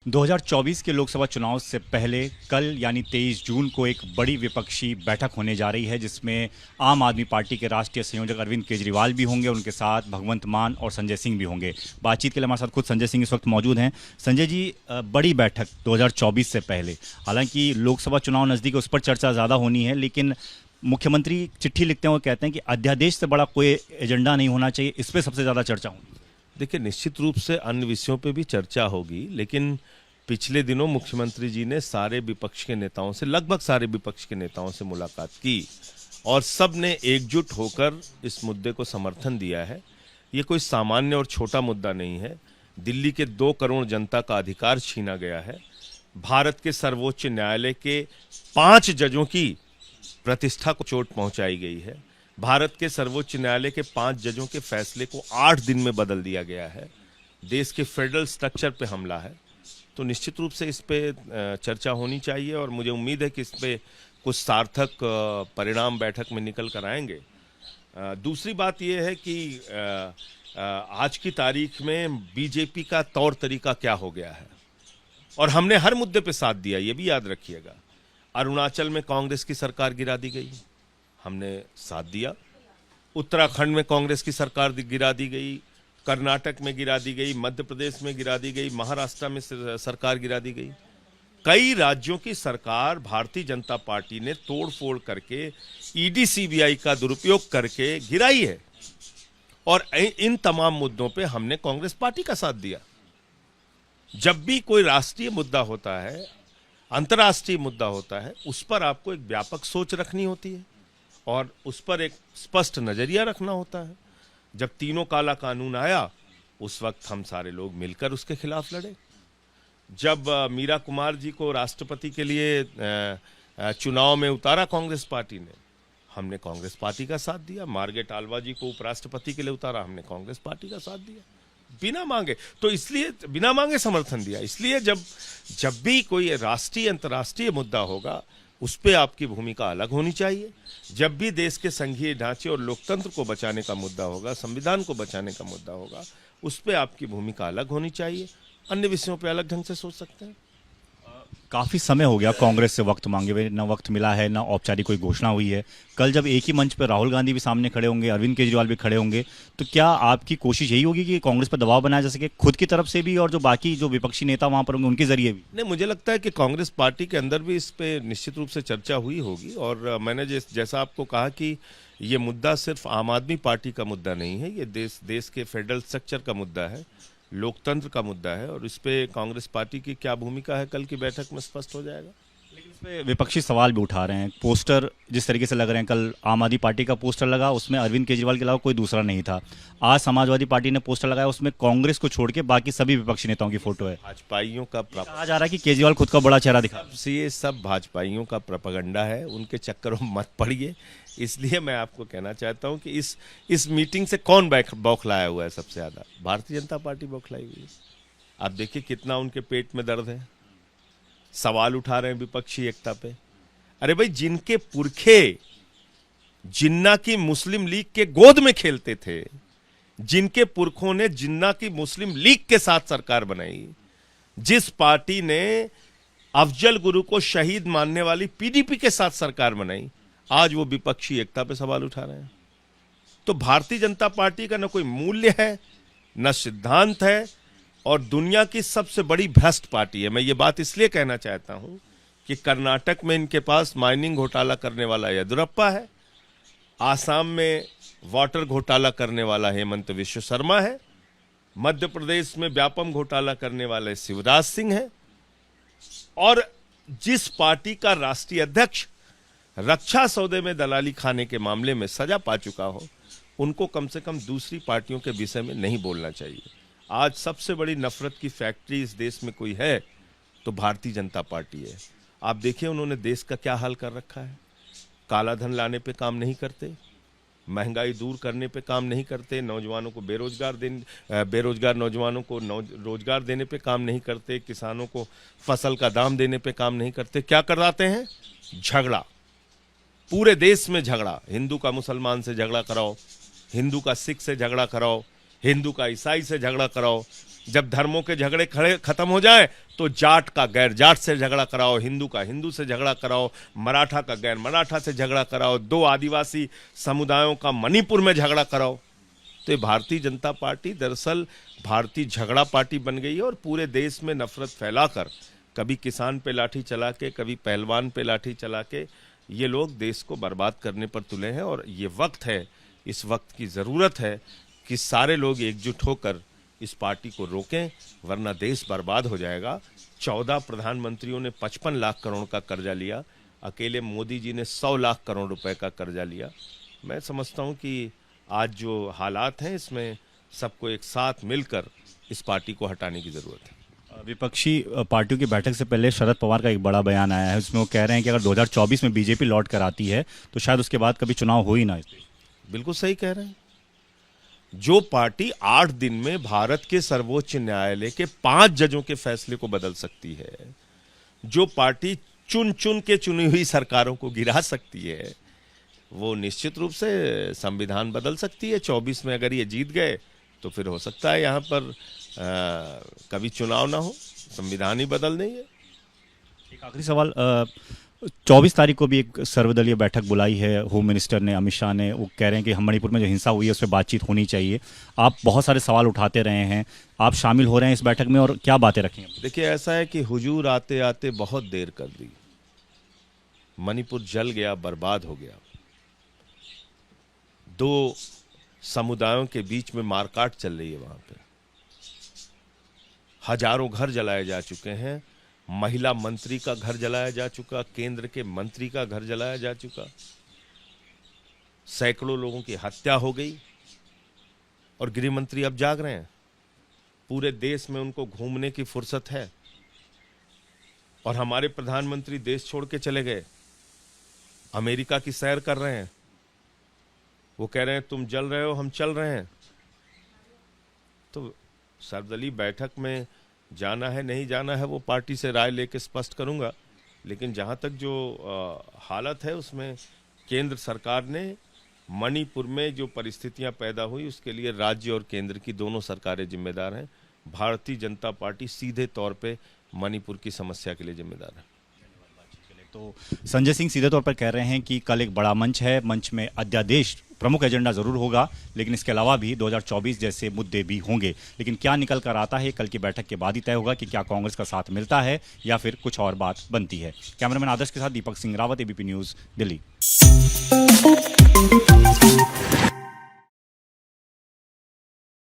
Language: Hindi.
2024 के लोकसभा चुनाव से पहले कल यानी 23 जून को एक बड़ी विपक्षी बैठक होने जा रही है, जिसमें आम आदमी पार्टी के राष्ट्रीय संयोजक अरविंद केजरीवाल भी होंगे, उनके साथ भगवंत मान और संजय सिंह भी होंगे। बातचीत के लिए हमारे साथ खुद संजय सिंह इस वक्त मौजूद हैं। संजय जी, बड़ी बैठक 2024 से पहले, हालांकि लोकसभा चुनाव नज़दीक है, उस पर चर्चा ज़्यादा होनी है, लेकिन मुख्यमंत्री चिट्ठी लिखते हुए कहते हैं कि अध्यादेश से बड़ा कोई एजेंडा नहीं होना चाहिए, इस पर सबसे ज़्यादा चर्चा होगी। देखिए, निश्चित रूप से अन्य विषयों पे भी चर्चा होगी, लेकिन पिछले दिनों मुख्यमंत्री जी ने सारे विपक्ष के नेताओं से, लगभग सारे विपक्ष के नेताओं से मुलाकात की और सब ने एकजुट होकर इस मुद्दे को समर्थन दिया है। ये कोई सामान्य और छोटा मुद्दा नहीं है। दिल्ली के 2 करोड़ जनता का अधिकार छीना गया है। भारत के सर्वोच्च न्यायालय के 5 जजों की प्रतिष्ठा को चोट पहुंचाई गई है। भारत के सर्वोच्च न्यायालय के 5 जजों के फैसले को 8 दिन में बदल दिया गया है। देश के फेडरल स्ट्रक्चर पे हमला है। तो निश्चित रूप से इस पे चर्चा होनी चाहिए और मुझे उम्मीद है कि इस पे कुछ सार्थक परिणाम बैठक में निकल कर आएंगे। दूसरी बात यह है कि आज की तारीख में बीजेपी का तौर तरीका क्या हो गया है, और हमने हर मुद्दे पे साथ दिया, ये भी याद रखिएगा। अरुणाचल में कांग्रेस की सरकार गिरा दी गई, हमने साथ दिया। उत्तराखंड में कांग्रेस की सरकार गिरा दी गई, कर्नाटक में गिरा दी गई, मध्य प्रदेश में गिरा दी गई, महाराष्ट्र में सरकार गिरा दी गई। कई राज्यों की सरकार भारतीय जनता पार्टी ने तोड़फोड़ करके, ईडी सीबीआई का दुरुपयोग करके गिराई है, और इन तमाम मुद्दों पे हमने कांग्रेस पार्टी का साथ दिया। जब भी कोई राष्ट्रीय मुद्दा होता है, अंतर्राष्ट्रीय मुद्दा होता है, उस पर आपको एक व्यापक सोच रखनी होती है और उस पर एक स्पष्ट नजरिया रखना होता है। जब तीनों काला कानून आया, उस वक्त हम सारे लोग मिलकर उसके खिलाफ लड़े। जब मीरा कुमार जी को राष्ट्रपति के लिए चुनाव में उतारा कांग्रेस पार्टी ने, हमने कांग्रेस पार्टी का साथ दिया। मार्गरेट आल्वा जी को उपराष्ट्रपति के लिए उतारा, हमने कांग्रेस पार्टी का साथ दिया, बिना मांगे। तो इसलिए बिना मांगे समर्थन दिया। इसलिए जब भी कोई राष्ट्रीय अंतर्राष्ट्रीय मुद्दा होगा, उस पे आपकी भूमिका अलग होनी चाहिए। जब भी देश के संघीय ढांचे और लोकतंत्र को बचाने का मुद्दा होगा, संविधान को बचाने का मुद्दा होगा, उस पे आपकी भूमिका अलग होनी चाहिए। अन्य विषयों पे अलग ढंग से सोच सकते हैं। काफ़ी समय हो गया कांग्रेस से वक्त मांगे हुए, ना वक्त मिला है, ना औपचारिक कोई घोषणा हुई है। कल जब एक ही मंच पर राहुल गांधी भी सामने खड़े होंगे, अरविंद केजरीवाल भी खड़े होंगे, तो क्या आपकी कोशिश यही होगी कि कांग्रेस पर दबाव बनाया जा सके, खुद की तरफ से भी और जो बाकी जो विपक्षी नेता वहां पर होंगे उनके जरिए भी? नहीं, मुझे लगता है कि कांग्रेस पार्टी के अंदर भी इस पे निश्चित रूप से चर्चा हुई होगी। और मैंने जैसा आपको कहा कि ये मुद्दा सिर्फ आम आदमी पार्टी का मुद्दा नहीं है, ये देश के फेडरल स्ट्रक्चर का मुद्दा है, लोकतंत्र का मुद्दा है, और इस पे कांग्रेस पार्टी की क्या भूमिका है कल की बैठक में स्पष्ट हो जाएगा। लेकिन इस पे विपक्षी सवाल भी उठा रहे हैं। पोस्टर जिस तरीके से लग रहे हैं, कल आम आदमी पार्टी का पोस्टर लगा, उसमें अरविंद केजरीवाल के अलावा कोई दूसरा नहीं था। आज समाजवादी पार्टी ने पोस्टर लगाया, उसमें कांग्रेस को छोड़ के बाकी सभी विपक्षी नेताओं की फोटो है। भाजपाइयों का कहा जा रहा है कि केजरीवाल खुद का बड़ा चेहरा दिखा। ये सब भाजपाइयों का प्रोपेगेंडा है, उनके चक्करों में मत पड़िए। इसलिए मैं आपको कहना चाहता हूं कि इस मीटिंग से कौन बौखलाया हुआ है सबसे ज्यादा? भारतीय जनता पार्टी बौखलाई हुई है। आप देखिए कितना उनके पेट में दर्द है, सवाल उठा रहे हैं विपक्षी एकता पे। अरे भाई, जिनके पुरखे जिन्ना की मुस्लिम लीग के गोद में खेलते थे, जिनके पुरखों ने जिन्ना की मुस्लिम लीग के साथ सरकार बनाई, जिस पार्टी ने अफजल गुरु को शहीद मानने वाली पीडीपी के साथ सरकार बनाई, आज वो विपक्षी एकता पे सवाल उठा रहे हैं। तो भारतीय जनता पार्टी का न कोई मूल्य है, न सिद्धांत है, और दुनिया की सबसे बड़ी भ्रष्ट पार्टी है। मैं ये बात इसलिए कहना चाहता हूं कि कर्नाटक में इनके पास माइनिंग घोटाला करने वाला येदियुरप्पा है, आसाम में वाटर घोटाला करने वाला हेमंत विश्व शर्मा है, मध्य प्रदेश में व्यापम घोटाला करने वाले शिवराज सिंह है, और जिस पार्टी का राष्ट्रीय अध्यक्ष रक्षा सौदे में दलाली खाने के मामले में सजा पा चुका हो, उनको कम से कम दूसरी पार्टियों के विषय में नहीं बोलना चाहिए। आज सबसे बड़ी नफरत की फैक्ट्री इस देश में कोई है तो भारतीय जनता पार्टी है। आप देखिए उन्होंने देश का क्या हाल कर रखा है। काला धन लाने पे काम नहीं करते, महंगाई दूर करने पे काम नहीं करते, नौजवानों को बेरोजगार नौजवानों को रोजगार देने पे काम नहीं करते, किसानों को फसल का दाम देने पे काम नहीं करते। क्या कराते हैं? झगड़ा, पूरे देश में झगड़ा। हिंदू का मुसलमान से झगड़ा कराओ, हिंदू का सिख से झगड़ा कराओ, हिंदू का ईसाई से झगड़ा कराओ, जब धर्मों के झगड़े खड़े खत्म हो जाए तो जाट का गैर जाट से झगड़ा कराओ, हिंदू का हिंदू से झगड़ा कराओ, मराठा का गैर मराठा से झगड़ा कराओ, दो आदिवासी समुदायों का मणिपुर में झगड़ा कराओ। तो ये भारतीय जनता पार्टी दरअसल भारतीय झगड़ा पार्टी बन गई है और पूरे देश में नफरत फैलाकर, कभी किसान पे लाठी चला के, कभी पहलवान पे लाठी चला के, ये लोग देश को बर्बाद करने पर तुले हैं। और ये वक्त है, इस वक्त की ज़रूरत है कि सारे लोग एकजुट होकर इस पार्टी को रोकें, वरना देश बर्बाद हो जाएगा। 14 प्रधानमंत्रियों ने 55 लाख करोड़ का कर्जा लिया, अकेले मोदी जी ने 100 लाख करोड़ रुपए का कर्जा लिया। मैं समझता हूं कि आज जो हालात हैं इसमें सबको एक साथ मिलकर इस पार्टी को हटाने की जरूरत है। विपक्षी पार्टियों की बैठक से पहले शरद पवार का एक बड़ा बयान आया है, उसमें वो कह रहे हैं कि अगर 2024 में बीजेपी लौट कर आती है तो शायद उसके बाद कभी चुनाव हो ही ना। बिल्कुल सही कह रहे हैं। जो पार्टी 8 दिन में भारत के सर्वोच्च न्यायालय के 5 जजों के फैसले को बदल सकती है, जो पार्टी चुन चुन के चुनी हुई सरकारों को गिरा सकती है, वो निश्चित रूप से संविधान बदल सकती है। 24 में अगर ये जीत गए तो फिर हो सकता है यहाँ पर कभी चुनाव ना हो, संविधान ही बदल देंगे। एक आखिरी सवाल, 24 तारीख को भी एक सर्वदलीय बैठक बुलाई है होम मिनिस्टर ने, अमित शाह ने। वो कह रहे हैं कि हम मणिपुर में जो हिंसा हुई है उस पर बातचीत होनी चाहिए। आप बहुत सारे सवाल उठाते रहे हैं, आप शामिल हो रहे हैं इस बैठक में और क्या बातें रखेंगे? देखिए, ऐसा है कि हुजूर आते आते बहुत देर कर दी, मणिपुर जल गया, बर्बाद हो गया। 2 समुदायों के बीच में मारकाट चल रही है, वहां पे हजारों घर जलाए जा चुके हैं, महिला मंत्री का घर जलाया जा चुका, केंद्र के मंत्री का घर जलाया जा चुका, सैकड़ों लोगों की हत्या हो गई। और गृह मंत्री अब जाग रहे हैं, पूरे देश में उनको घूमने की फुर्सत है। और हमारे प्रधानमंत्री देश छोड़ के चले गए, अमेरिका की सैर कर रहे हैं। वो कह रहे हैं तुम जल रहे हो, हम चल रहे हैं। तो सर्वदलीय बैठक में जाना है नहीं जाना है वो पार्टी से राय लेके स्पष्ट करूंगा, लेकिन जहां तक जो हालत है उसमें केंद्र सरकार ने मणिपुर में जो परिस्थितियां पैदा हुई उसके लिए राज्य और केंद्र की दोनों सरकारें जिम्मेदार हैं। भारतीय जनता पार्टी सीधे तौर पे मणिपुर की समस्या के लिए जिम्मेदार है। तो संजय सिंह सीधे तौर पर कह रहे हैं कि कल एक बड़ा मंच है, मंच में अध्यादेश प्रमुख एजेंडा जरूर होगा, लेकिन इसके अलावा भी 2024 जैसे मुद्दे भी होंगे। लेकिन क्या निकल कर आता है कल की बैठक के बाद ही तय होगा कि क्या कांग्रेस का साथ मिलता है या फिर कुछ और बात बनती है। कैमरामैन आदर्श के साथ दीपक सिंह रावत, एबीपी न्यूज़, दिल्ली।